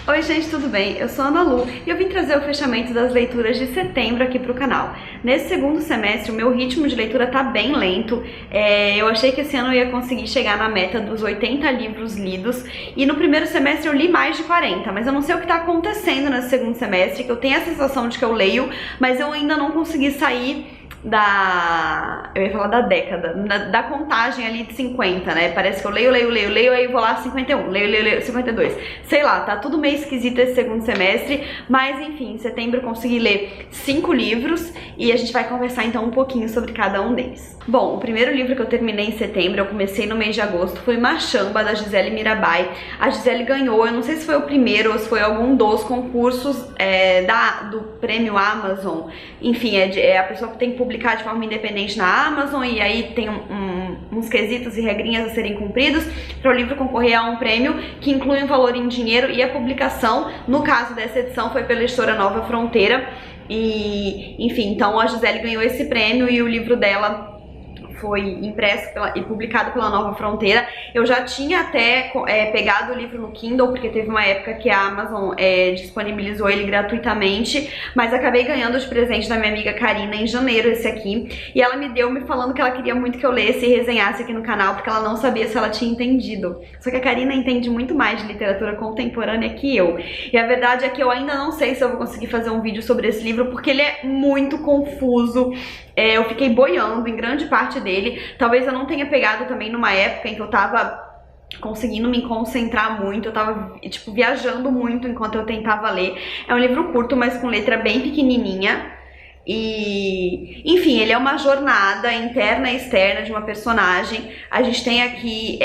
Oi gente, tudo bem? Eu sou a Ana Lu e eu vim trazer o fechamento das leituras de setembro aqui pro canal. Nesse segundo semestre, o meu ritmo de leitura tá bem lento. Eu achei que esse ano eu ia conseguir chegar na meta dos 80 livros lidos e no primeiro semestre eu li mais de 40, mas eu não sei o que tá acontecendo nesse segundo semestre, que eu tenho a sensação de que eu leio, mas eu ainda não consegui sair eu ia falar da década, da contagem ali de 50, né? Parece que eu leio, aí vou lá 51, leio, 52. Sei lá, tá tudo meio esquisito esse segundo semestre, mas enfim, em setembro eu consegui ler 5 livros e a gente vai conversar então um pouquinho sobre cada um deles. Bom, o primeiro livro que eu terminei em setembro, eu comecei no mês de agosto, foi Machamba, da Gisele Mirabai. A Gisele ganhou, eu não sei se foi o primeiro ou se foi algum dos concursos do prêmio Amazon. Enfim, é a pessoa que tem que publicar de forma independente na Amazon e aí tem uns quesitos e regrinhas a serem cumpridos para o livro concorrer a um prêmio que inclui um valor em dinheiro e a publicação, no caso dessa edição, foi pela editora Nova Fronteira. E, enfim, então a Gisele ganhou esse prêmio e o livro dela foi impresso e publicado pela Nova Fronteira. Eu já tinha até pegado o livro no Kindle, porque teve uma época que a Amazon disponibilizou ele gratuitamente, mas acabei ganhando de presente da minha amiga Karina em janeiro esse aqui, e ela me deu falando que ela queria muito que eu lesse e resenhasse aqui no canal, porque ela não sabia se ela tinha entendido. Só que a Karina entende muito mais de literatura contemporânea que eu, e a verdade é que eu ainda não sei se eu vou conseguir fazer um vídeo sobre esse livro, porque ele é muito confuso. Eu fiquei boiando em grande parte dele. Talvez eu não tenha pegado também numa época em que eu tava conseguindo me concentrar muito, eu tava, tipo, viajando muito enquanto eu tentava ler. É um livro curto, mas com letra bem pequenininha. E, enfim, ele é uma jornada interna e externa de uma personagem. A gente tem aqui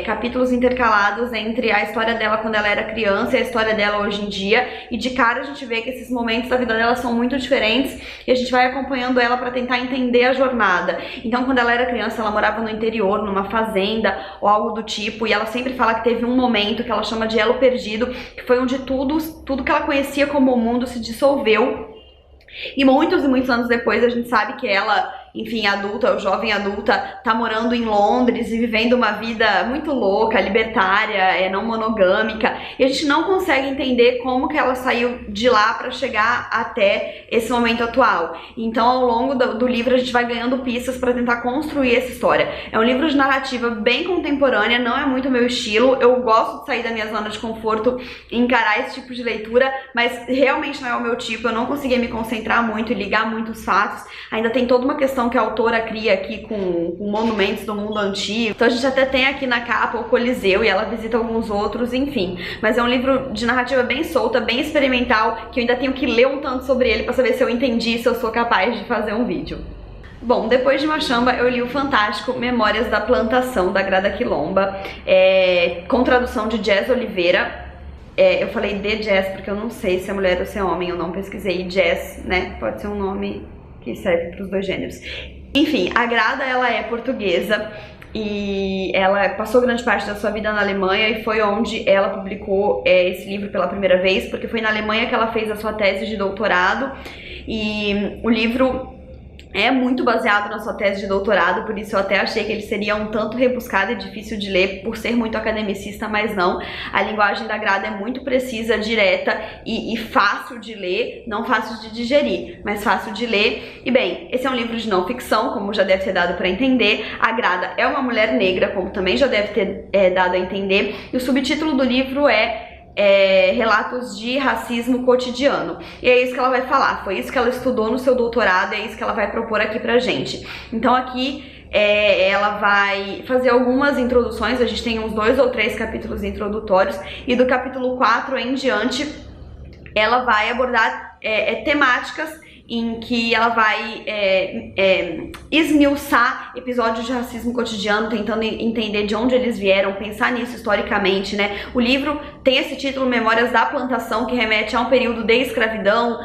capítulos intercalados entre a história dela quando ela era criança e a história dela hoje em dia, e de cara a gente vê que esses momentos da vida dela são muito diferentes e a gente vai acompanhando ela para tentar entender a jornada. Então, quando ela era criança, ela morava no interior, numa fazenda ou algo do tipo, e ela sempre fala que teve um momento que ela chama de elo perdido, que foi onde tudo que ela conhecia como o mundo se dissolveu. E muitos anos depois a gente sabe que ela, enfim, adulta, ou jovem adulta, tá morando em Londres e vivendo uma vida muito louca, libertária, não monogâmica, e a gente não consegue entender como que ela saiu de lá pra chegar até esse momento atual. Então, ao longo do livro a gente vai ganhando pistas pra tentar construir essa história. É um livro de narrativa bem contemporânea, não é muito meu estilo, eu gosto de sair da minha zona de conforto e encarar esse tipo de leitura, mas realmente não é o meu tipo, eu não consegui me concentrar muito e ligar muitos fatos. Ainda tem toda uma questão que a autora cria aqui com monumentos do mundo antigo. Então a gente até tem aqui na capa o Coliseu e ela visita alguns outros, enfim. Mas é um livro de narrativa bem solta, bem experimental, que eu ainda tenho que ler um tanto sobre ele pra saber se eu entendi, se eu sou capaz de fazer um vídeo. Bom, depois de Machamba eu li o fantástico Memórias da Plantação, da Grada Quilomba, com tradução de Jess Oliveira. Eu falei de Jess porque eu não sei se é mulher ou se é homem, eu não pesquisei. Jess, né, pode ser um nome que serve para os dois gêneros. Enfim, a Grada, ela é portuguesa e ela passou grande parte da sua vida na Alemanha e foi onde ela publicou esse livro pela primeira vez, porque foi na Alemanha que ela fez a sua tese de doutorado, e o livro é muito baseado na sua tese de doutorado, por isso eu até achei que ele seria um tanto rebuscado e difícil de ler por ser muito academicista, mas não. A linguagem da Grada é muito precisa, direta e fácil de ler, não fácil de digerir, mas fácil de ler. E bem, esse é um livro de não ficção, como já deve ter dado para entender. A Grada é uma mulher negra, como também já deve ter dado a entender, e o subtítulo do livro é Relatos de Racismo Cotidiano. E é isso que ela vai falar, foi isso que ela estudou no seu doutorado, é isso que ela vai propor aqui pra gente. Então aqui ela vai fazer algumas introduções, a gente tem uns 2 ou 3 capítulos introdutórios, e do capítulo 4 em diante ela vai abordar temáticas em que ela vai esmiuçar episódios de racismo cotidiano, tentando entender de onde eles vieram, pensar nisso historicamente, né? O livro tem esse título, Memórias da Plantação, que remete a um período de escravidão,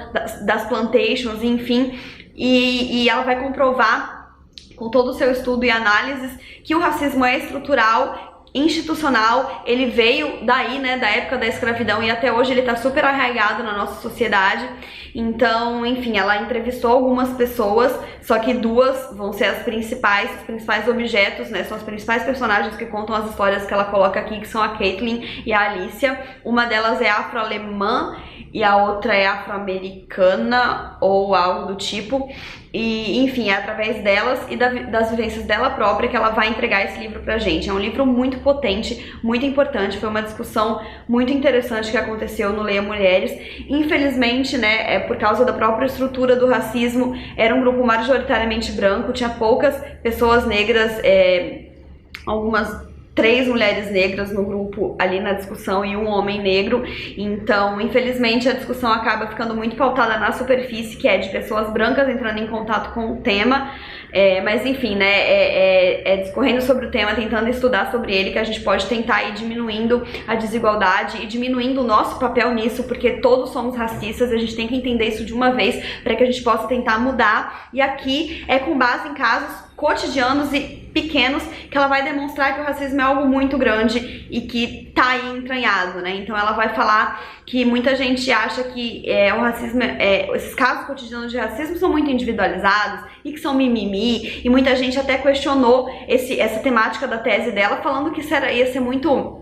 das plantations, enfim, e ela vai comprovar, com todo o seu estudo e análises, que o racismo é estrutural, institucional, ele veio daí, né, da época da escravidão e até hoje ele tá super arraigado na nossa sociedade. Então, enfim, ela entrevistou algumas pessoas, só que duas vão ser os principais objetos, né, são as principais personagens que contam as histórias que ela coloca aqui, que são a Caitlin e a Alicia. Uma delas é afro-alemã e a outra é afro-americana ou algo do tipo. E, enfim, é através delas e das vivências dela própria que ela vai entregar esse livro pra gente. É um livro muito potente, muito importante, foi uma discussão muito interessante que aconteceu no Leia Mulheres. Infelizmente, né, por causa da própria estrutura do racismo, era um grupo majoritariamente branco, tinha poucas pessoas negras, algumas 3 mulheres negras no grupo ali na discussão e um homem negro. Então, infelizmente, a discussão acaba ficando muito pautada na superfície, que é de pessoas brancas entrando em contato com o tema. Mas enfim, né, discorrendo sobre o tema, tentando estudar sobre ele, que a gente pode tentar ir diminuindo a desigualdade e diminuindo o nosso papel nisso, porque todos somos racistas, a gente tem que entender isso de uma vez para que a gente possa tentar mudar. E aqui é com base em casos cotidianos e pequenos que ela vai demonstrar que o racismo é algo muito grande e que tá aí entranhado, né? Então ela vai falar que muita gente acha que o racismo, esses casos cotidianos de racismo são muito individualizados e que são mimimi, e muita gente até questionou essa temática da tese dela, falando que isso ia ser muito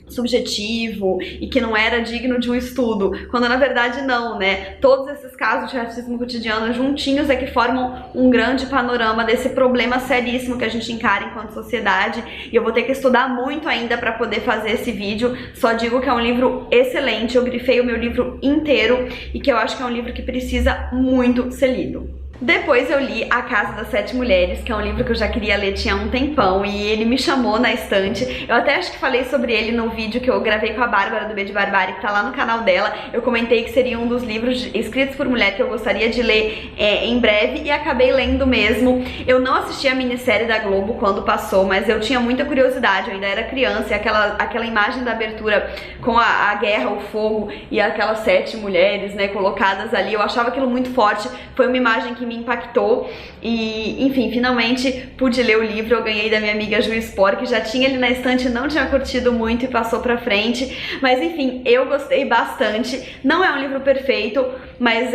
subjetivo e que não era digno de um estudo, quando na verdade não, né? Todos esses casos de racismo cotidiano juntinhos é que formam um grande panorama desse problema seríssimo que a gente encara enquanto sociedade, e eu vou ter que estudar muito ainda para poder fazer esse vídeo. Só digo que é um livro excelente, eu grifei o meu livro inteiro e que eu acho que é um livro que precisa muito ser lido. Depois eu li A Casa das Sete Mulheres, que é um livro que eu já queria ler tinha um tempão, e ele me chamou na estante. Eu até acho que falei sobre ele no vídeo que eu gravei com a Bárbara do B de Barbárie, que tá lá no canal dela. Eu comentei que seria um dos livros escritos por mulher que eu gostaria de ler em breve, e acabei lendo mesmo. Eu não assisti a minissérie da Globo quando passou, mas eu tinha muita curiosidade, eu ainda era criança, e aquela imagem da abertura com a guerra, o fogo e aquelas 7 mulheres, né, colocadas ali, eu achava aquilo muito forte. Foi uma imagem que me impactou e, enfim, finalmente pude ler o livro. Eu ganhei da minha amiga Ju Spor, que já tinha ele na estante, não tinha curtido muito e passou pra frente, mas enfim, eu gostei bastante. Não é um livro perfeito, mas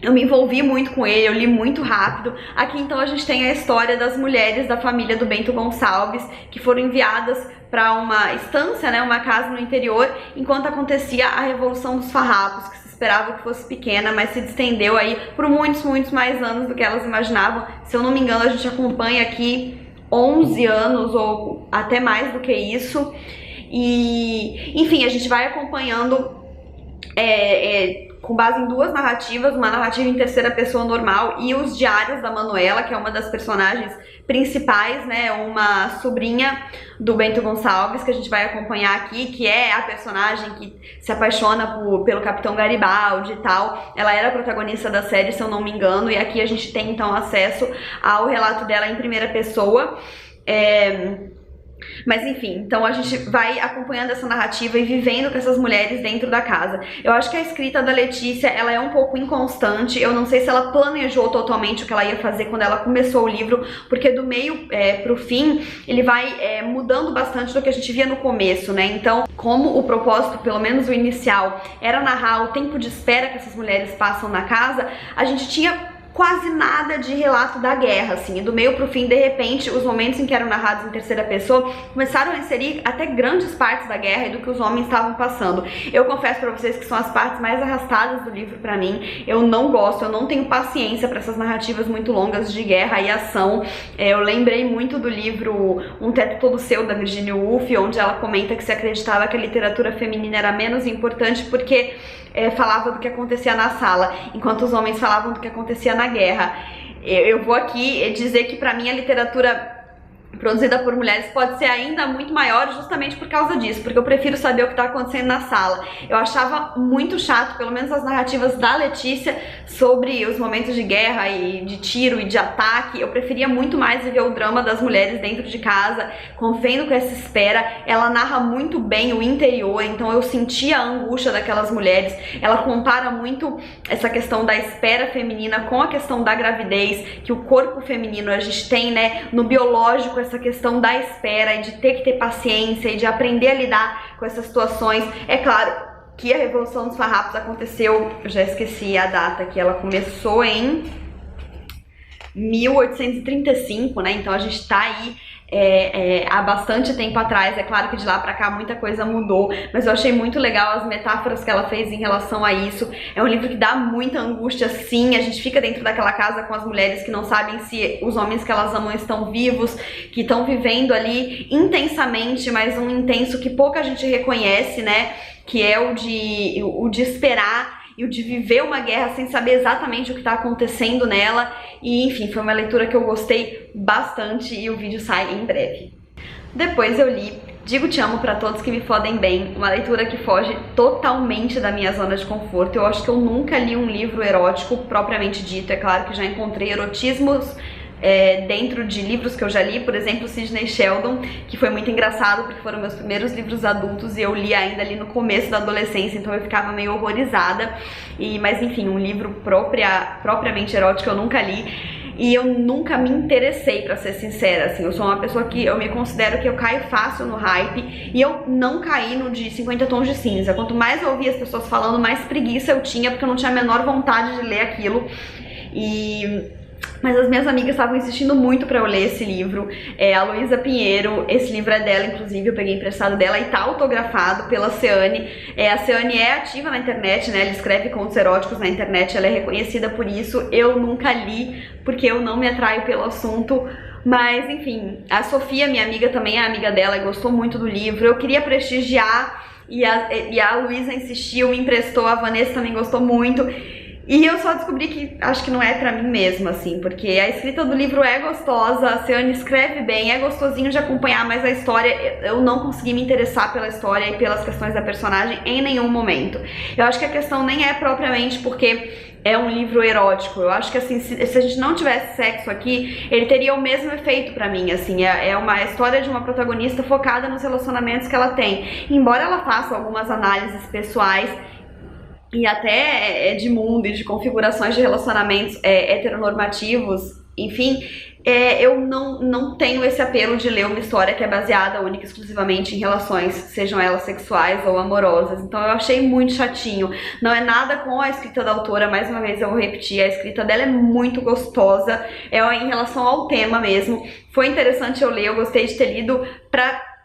eu me envolvi muito com ele, eu li muito rápido. Aqui então a gente tem a história das mulheres da família do Bento Gonçalves, que foram enviadas para uma estância, né, uma casa no interior, enquanto acontecia a Revolução dos Farrapos, que se esperava que fosse pequena, mas se estendeu aí por muitos, muitos mais anos do que elas imaginavam. Se eu não me engano, a gente acompanha aqui 11 anos ou até mais do que isso. E, enfim, a gente vai acompanhando com base em 2 narrativas, uma narrativa em terceira pessoa normal e os diários da Manuela, que é uma das personagens principais, né, uma sobrinha do Bento Gonçalves, que a gente vai acompanhar aqui, que é a personagem que se apaixona pelo Capitão Garibaldi e tal. Ela era a protagonista da série, se eu não me engano, e aqui a gente tem então acesso ao relato dela em primeira pessoa. Mas enfim, então a gente vai acompanhando essa narrativa e vivendo com essas mulheres dentro da casa. Eu acho que a escrita da Letícia, ela é um pouco inconstante. Eu não sei se ela planejou totalmente o que ela ia fazer quando ela começou o livro, porque do meio pro fim, ele vai mudando bastante do que a gente via no começo, né? Então, como o propósito, pelo menos o inicial, era narrar o tempo de espera que essas mulheres passam na casa, a gente tinha quase nada de relato da guerra, assim, e do meio pro fim, de repente, os momentos em que eram narrados em terceira pessoa começaram a inserir até grandes partes da guerra e do que os homens estavam passando. Eu confesso pra vocês que são as partes mais arrastadas do livro pra mim. Eu não gosto, eu não tenho paciência pra essas narrativas muito longas de guerra e ação. Eu lembrei muito do livro Um Teto Todo Seu, da Virginia Woolf, onde ela comenta que se acreditava que a literatura feminina era menos importante porque falava do que acontecia na sala, enquanto os homens falavam do que acontecia na guerra. Eu vou aqui dizer que pra mim a literatura produzida por mulheres pode ser ainda muito maior justamente por causa disso, porque eu prefiro saber o que está acontecendo na sala. Eu achava muito chato, pelo menos as narrativas da Letícia sobre os momentos de guerra e de tiro e de ataque. Eu preferia muito mais viver o drama das mulheres dentro de casa, convivendo com essa espera. Ela narra muito bem o interior, então eu sentia a angústia daquelas mulheres. Ela compara muito essa questão da espera feminina com a questão da gravidez, que o corpo feminino a gente tem, né, no biológico, essa essa questão da espera e de ter que ter paciência e de aprender a lidar com essas situações. É claro que a Revolução dos Farrapos aconteceu, eu já esqueci a data, que ela começou em 1835, né? Então a gente tá aí há bastante tempo atrás. É claro que de lá pra cá muita coisa mudou, mas eu achei muito legal as metáforas que ela fez em relação a isso. É um livro que dá muita angústia, sim. A gente fica dentro daquela casa com as mulheres que não sabem se os homens que elas amam estão vivos, que estão vivendo ali intensamente, mas um intenso que pouca gente reconhece, né? Que é o de esperar e o de viver uma guerra sem saber exatamente o que está acontecendo nela. E enfim, foi uma leitura que eu gostei bastante e o vídeo sai em breve. Depois eu li Digo Te Amo Pra Todos Que Me Fodem Bem, uma leitura que foge totalmente da minha zona de conforto. Eu acho que eu nunca li um livro erótico propriamente dito. É claro que já encontrei erotismos dentro de livros que eu já li, por exemplo, Sidney Sheldon, que foi muito engraçado porque foram meus primeiros livros adultos e eu li ainda ali no começo da adolescência, então eu ficava meio horrorizada. Mas enfim, um livro propriamente erótico eu nunca li. E eu nunca me interessei, pra ser sincera, assim, eu sou uma pessoa que eu me considero que eu caio fácil no hype, e eu não caí no de 50 tons de cinza. Quanto mais eu ouvia as pessoas falando, mais preguiça eu tinha, porque eu não tinha a menor vontade de ler aquilo. Mas as minhas amigas estavam insistindo muito pra eu ler esse livro. A Luísa Pinheiro, esse livro é dela, inclusive, eu peguei emprestado dela e tá autografado pela Ceane. A Ceane é ativa na internet, né? Ela escreve contos eróticos na internet, ela é reconhecida por isso. Eu nunca li, porque eu não me atraio pelo assunto. Mas, enfim, a Sofia, minha amiga, também é amiga dela e gostou muito do livro. Eu queria prestigiar e a Luísa insistiu, me emprestou, a Vanessa também gostou muito. E eu só descobri que acho que não é pra mim mesma, assim, porque a escrita do livro é gostosa, a Ceane escreve bem, é gostosinho de acompanhar, mas a história, eu não consegui me interessar pela história e pelas questões da personagem em nenhum momento. Eu acho que a questão nem é propriamente porque é um livro erótico. Eu acho que, assim, se a gente não tivesse sexo aqui, ele teria o mesmo efeito pra mim, assim. É uma história de uma protagonista focada nos relacionamentos que ela tem. Embora ela faça algumas análises pessoais e até de mundo e de configurações de relacionamentos heteronormativos, enfim, eu não tenho esse apelo de ler uma história que é baseada única e exclusivamente em relações, sejam elas sexuais ou amorosas. Então eu achei muito chatinho. Não é nada com a escrita da autora, mais uma vez eu vou repetir, a escrita dela é muito gostosa, em relação ao tema mesmo. Foi interessante eu ler, eu gostei de ter lido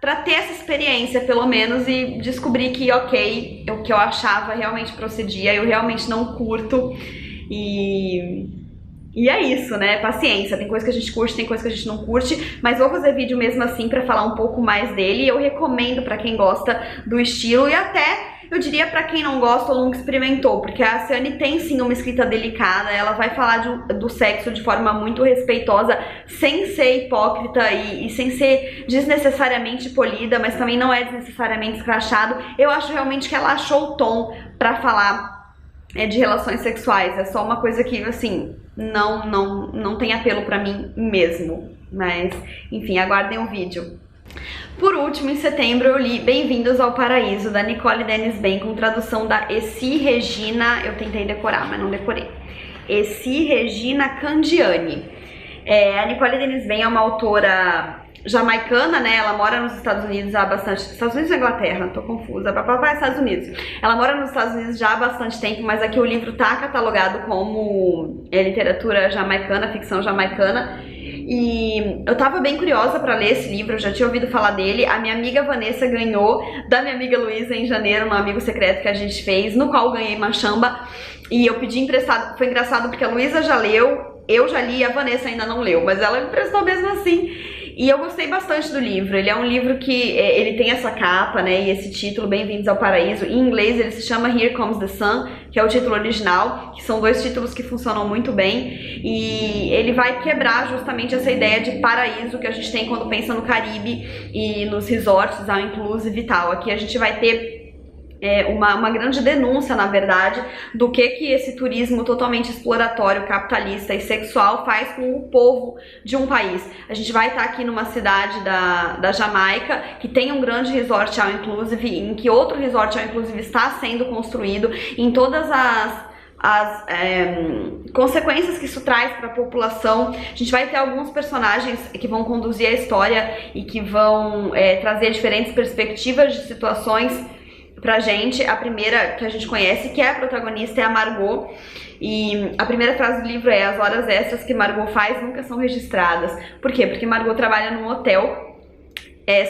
pra ter essa experiência, pelo menos, e descobrir que, ok, o que eu achava realmente procedia, eu realmente não curto, e é isso, né? Paciência, tem coisa que a gente curte, tem coisa que a gente não curte, mas vou fazer vídeo mesmo assim pra falar um pouco mais dele, e eu recomendo pra quem gosta do estilo, e até eu diria pra quem não gosta ou nunca experimentou, porque a Ceane tem sim uma escrita delicada, ela vai falar do sexo de forma muito respeitosa, sem ser hipócrita e sem ser desnecessariamente polida, mas também não é desnecessariamente escrachado. Eu acho realmente que ela achou o tom pra falar de relações sexuais, é só uma coisa que, assim, não tem apelo pra mim mesmo, mas, enfim, aguardem o vídeo. Por último, em setembro eu li Bem-vindos ao Paraíso, da Nicole Dennis Ben, com tradução da Essi Regina, eu tentei decorar, mas não decorei, Essi Regina Candiani. A Nicole Dennis Ben é uma autora jamaicana, né? Ela mora nos Estados Unidos há bastante... Estados Unidos ou Inglaterra? Tô confusa. Papai, Estados Unidos. Ela mora nos Estados Unidos já há bastante tempo, mas aqui o livro tá catalogado como literatura jamaicana, ficção jamaicana. E eu tava bem curiosa pra ler esse livro, eu já tinha ouvido falar dele. A minha amiga Vanessa ganhou da minha amiga Luísa em janeiro, no Amigo Secreto que a gente fez, no qual eu ganhei machamba. E eu pedi emprestado, foi engraçado porque a Luísa já leu, eu já li e a Vanessa ainda não leu, mas ela me emprestou mesmo assim. E eu gostei bastante do livro. Ele é um livro que ele tem essa capa, né, e esse título, Bem-vindos ao Paraíso. Em inglês ele se chama Here Comes the Sun, que é o título original, que são dois títulos que funcionam muito bem. E ele vai quebrar justamente essa ideia de paraíso que a gente tem quando pensa no Caribe e nos resorts, ao inclusive e tal. Aqui a gente vai ter uma grande denúncia, na verdade, do que esse turismo totalmente exploratório, capitalista e sexual faz com o povo de um país. A gente vai estar aqui numa cidade da Jamaica que tem um grande resort all inclusive, em que outro resort all inclusive está sendo construído, em todas as as consequências que isso traz para a população. A gente vai ter alguns personagens que vão conduzir a história e que vão trazer diferentes perspectivas de situações pra gente. A primeira que a gente conhece, que é a protagonista, é a Margot. E a primeira frase do livro é: as horas extras que Margot faz nunca são registradas. Por quê? Porque Margot trabalha num hotel.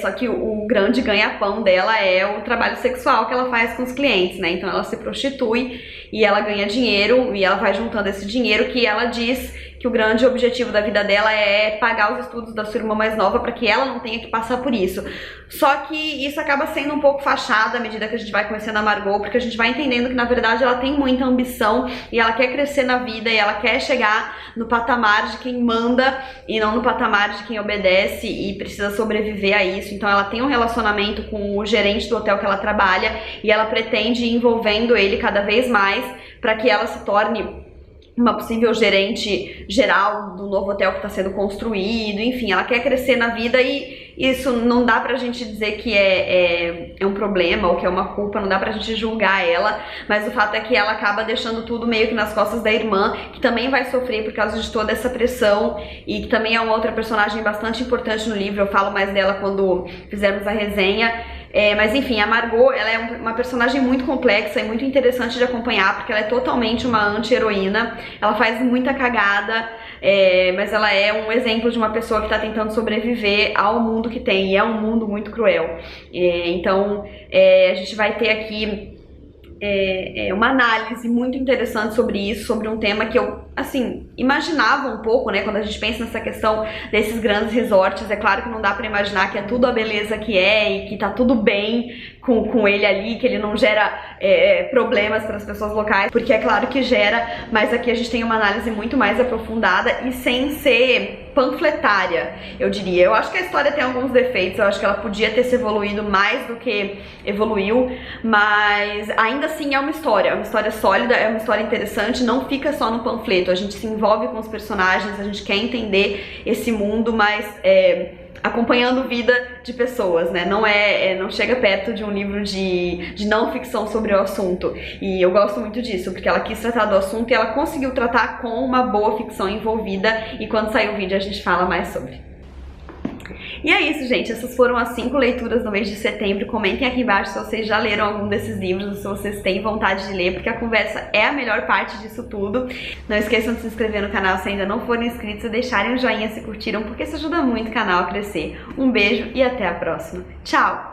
Só que o grande ganha-pão dela é o trabalho sexual que ela faz com os clientes, né? Então ela se prostitui e ela ganha dinheiro e ela vai juntando esse dinheiro, que ela diz que o grande objetivo da vida dela é pagar os estudos da sua irmã mais nova para que ela não tenha que passar por isso. Só que isso acaba sendo um pouco fachada à medida que a gente vai conhecendo a Margot, porque a gente vai entendendo que na verdade ela tem muita ambição e ela quer crescer na vida e ela quer chegar no patamar de quem manda e não no patamar de quem obedece e precisa sobreviver a isso. Então ela tem um relacionamento com o gerente do hotel que ela trabalha e ela pretende ir envolvendo ele cada vez mais para que ela se torne uma possível gerente geral do novo hotel que está sendo construído. Enfim, ela quer crescer na vida e isso não dá pra gente dizer que é um problema ou que é uma culpa, não dá pra gente julgar ela, mas o fato é que ela acaba deixando tudo meio que nas costas da irmã, que também vai sofrer por causa de toda essa pressão e que também é uma outra personagem bastante importante no livro. Eu falo mais dela quando fizermos a resenha. Mas enfim, a Margot, ela é uma personagem muito complexa e muito interessante de acompanhar, porque ela é totalmente uma anti-heroína, ela faz muita cagada, mas ela é um exemplo de uma pessoa que está tentando sobreviver ao mundo que tem, e é um mundo muito cruel. Então a gente vai ter aqui uma análise muito interessante sobre isso, sobre um tema que eu, assim, imaginava um pouco, né, quando a gente pensa nessa questão desses grandes resorts. É claro que não dá pra imaginar que é tudo a beleza que é e que tá tudo bem com ele ali, que ele não gera problemas para as pessoas locais, porque é claro que gera, mas aqui a gente tem uma análise muito mais aprofundada e sem ser panfletária, eu diria. Eu acho que a história tem alguns defeitos, eu acho que ela podia ter se evoluído mais do que evoluiu, mas ainda assim é uma história sólida, é uma história interessante, não fica só no panfleto, a gente se envolve com os personagens, a gente quer entender esse mundo, mas acompanhando vida de pessoas, né? Não chega perto de um livro de não ficção sobre o assunto. E eu gosto muito disso, porque ela quis tratar do assunto e ela conseguiu tratar com uma boa ficção envolvida, e quando sair o vídeo a gente fala mais sobre. E é isso, gente. Essas foram as 5 leituras do mês de setembro. Comentem aqui embaixo se vocês já leram algum desses livros, ou se vocês têm vontade de ler, porque a conversa é a melhor parte disso tudo. Não esqueçam de se inscrever no canal se ainda não forem inscritos e deixarem um joinha se curtiram, porque isso ajuda muito o canal a crescer. Um beijo e até a próxima. Tchau!